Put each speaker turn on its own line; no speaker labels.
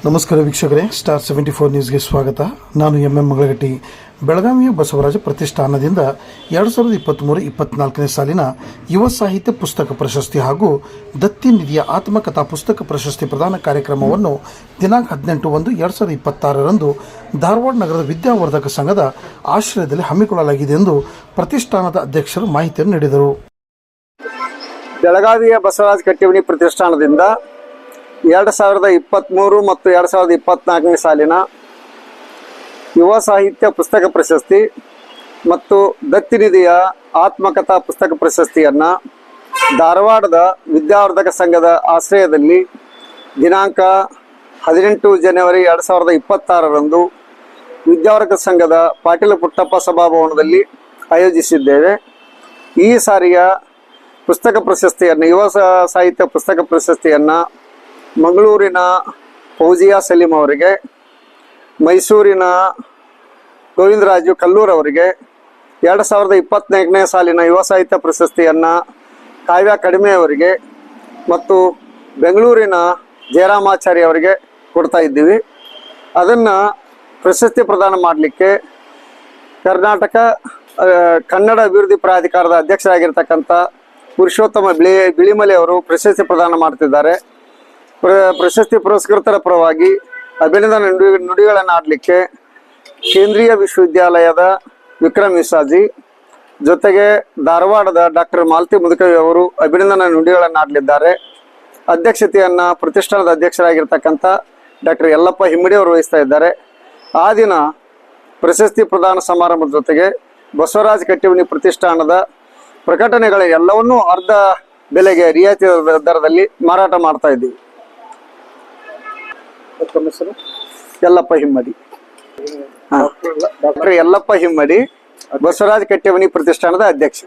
ನಮಸ್ಕಾರ ವೀಕ್ಷಕರೇ, ಸ್ಟಾರ್ 74 ನ್ಯೂಸ್ಗೆ ಸ್ವಾಗತ. ನಾನು ಎಂ ಮಗಳಗಟ್ಟಿ. ಬೆಳಗಾವಿಯ ಬಸವರಾಜ ಪ್ರತಿಷ್ಠಾನದಿಂದ 2023-24ನೇ ಸಾಲಿನ ಯುವ ಸಾಹಿತ್ಯ ಪುಸ್ತಕ ಪ್ರಶಸ್ತಿ ಹಾಗೂ ದತ್ತಿ ನಿಧಿಯ ಆತ್ಮಕಥಾ ಪುಸ್ತಕ ಪ್ರಶಸ್ತಿ ಪ್ರದಾನ ಕಾರ್ಯಕ್ರಮವನ್ನು ದಿನಾಂಕ 18/1/2026ರಂದು ಧಾರವಾಡ ನಗರದ ವಿದ್ಯಾವರ್ಧಕ ಸಂಘದ ಆಶ್ರಯದಲ್ಲಿ ಹಮ್ಮಿಕೊಳ್ಳಲಾಗಿದೆ ಎಂದು ಪ್ರತಿಷ್ಠಾನದ ಅಧ್ಯಕ್ಷರು ಮಾಹಿತಿಯನ್ನು ನೀಡಿದರು.
ಬೆಳಗಾವಿಯ ಬಸವರಾಜ ಕಟ್ಟಿಮನಿ ಪ್ರತಿಷ್ಠಾನದಿಂದ 2023 ಮತ್ತು 2024ನೇ ಸಾಲಿನ ಯುವ ಸಾಹಿತ್ಯ ಪುಸ್ತಕ ಪ್ರಶಸ್ತಿ ಮತ್ತು ದತ್ತಿ ನಿಧಿಯ ಆತ್ಮಕಥಾ ಪುಸ್ತಕ ಪ್ರಶಸ್ತಿಯನ್ನು ಧಾರವಾಡದ ವಿದ್ಯಾವರ್ಧಕ ಸಂಘದ ಆಶ್ರಯದಲ್ಲಿ ದಿನಾಂಕ 18 ಜನವರಿ 2026ರಂದು ವಿದ್ಯಾವರ್ಧಕ ಸಂಘದ ಪಾಟೀಲ ಪುಟ್ಟಪ್ಪ ಸಭಾಭವನದಲ್ಲಿ ಆಯೋಜಿಸಿದ್ದೇವೆ. ಈ ಸಾರಿಯ ಪುಸ್ತಕ ಪ್ರಶಸ್ತಿಯನ್ನು, ಯುವ ಸಾಹಿತ್ಯ ಪುಸ್ತಕ ಪ್ರಶಸ್ತಿಯನ್ನು ಮಂಗಳೂರಿನ ಫೌಜಿಯಾ ಸಲೀಂ ಅವರಿಗೆ, ಮೈಸೂರಿನ ಗೋವಿಂದರಾಜು ಕಲ್ಲೂರ್ ಅವರಿಗೆ, 2024ನೇ ಸಾಲಿನ ಯುವ ಸಾಹಿತ್ಯ ಪ್ರಶಸ್ತಿಯನ್ನು ಕಾವ್ಯ ಕಡಿಮೆ ಅವರಿಗೆ ಮತ್ತು ಬೆಂಗಳೂರಿನ ಜಯರಾಮಾಚಾರಿ ಅವರಿಗೆ ಕೊಡ್ತಾ ಇದ್ದೀವಿ. ಅದನ್ನು ಪ್ರಶಸ್ತಿ ಪ್ರದಾನ ಮಾಡಲಿಕ್ಕೆ ಕರ್ನಾಟಕ ಕನ್ನಡ ಅಭಿವೃದ್ಧಿ ಪ್ರಾಧಿಕಾರದ ಅಧ್ಯಕ್ಷರಾಗಿರ್ತಕ್ಕಂಥ ಪುರುಷೋತ್ತಮ ಬಿಳಿಮಲೆ ಅವರು ಪ್ರಶಸ್ತಿ ಪ್ರದಾನ ಮಾಡ್ತಿದ್ದಾರೆ. ಪ್ರಶಸ್ತಿ ಪುರಸ್ಕೃತರ ಪರವಾಗಿ ಅಭಿನಂದನೆ ನುಡಿಗಳನ್ನು ಆಡಲಿಕ್ಕೆ ಕೇಂದ್ರೀಯ ವಿಶ್ವವಿದ್ಯಾಲಯದ ವಿಕ್ರಮ್ ವಿಸಾಜಿ ಜೊತೆಗೆ ಧಾರವಾಡದ ಡಾಕ್ಟರ್ ಮಾಲತಿ ಮುದುಕವಿ ಅವರು ಅಭಿನಂದನೆ ನುಡಿಗಳನ್ನು ಆಡಲಿದ್ದಾರೆ. ಅಧ್ಯಕ್ಷತೆಯನ್ನು ಪ್ರತಿಷ್ಠಾನದ ಅಧ್ಯಕ್ಷರಾಗಿರ್ತಕ್ಕಂಥ ಡಾಕ್ಟರ್ ಯಲ್ಲಪ್ಪ ಹಿಮ್ಮಡಿ ಅವರು ವಹಿಸ್ತಾ ಇದ್ದಾರೆ. ಆ ದಿನ ಪ್ರಶಸ್ತಿ ಪ್ರದಾನ ಸಮಾರಂಭದ ಜೊತೆಗೆ ಬಸವರಾಜ ಕಟ್ಟಿಮನಿ ಪ್ರತಿಷ್ಠಾನದ ಪ್ರಕಟಣೆಗಳ ಎಲ್ಲವನ್ನೂ ಅರ್ಧ ಬೆಲೆಗೆ ರಿಯಾಯಿತಿ ದರದಲ್ಲಿ ಮಾರಾಟ ಮಾಡ್ತಾ ಇದ್ದೀವಿ. ಯಲ್ಲಪ್ಪ ಹಿಮ್ಮಡಿ, ಡಾಕ್ಟರ್ ಯಲ್ಲಪ್ಪ ಹಿಮ್ಮಡಿ, ಬಸವರಾಜ ಕಟ್ಟಿಮನಿ ಪ್ರತಿಷ್ಠಾನದ ಅಧ್ಯಕ್ಷ.